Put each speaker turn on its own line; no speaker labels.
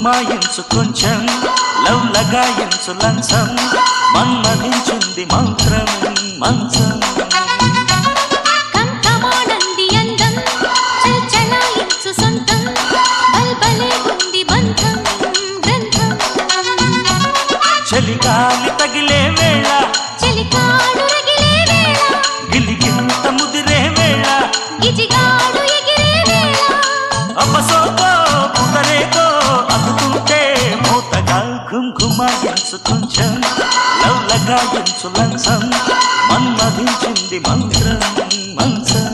గుమాయించు కొంచెం లవ్ లగాయించు లంచం మన్మధించింది మంత్రం మంచం
కంకమానంది అందం చల్చలాయించు సొంతం బల్బలే ఉంది బంధం గ్రంథం
చలిగాలి తగిలే వేళ
చలికాడు రగిలే వేళ
గిలిగింత ముదిరే వేళ
గిజిగాడు ఎగిరే వేళ
అపసోకో పుదరేకో అతుకుంటే మూతగా ఘుంఘుమాయించు కొంచెం లవ్ లగాయించు లంచం మన్మధించింది మంత్రం మంచం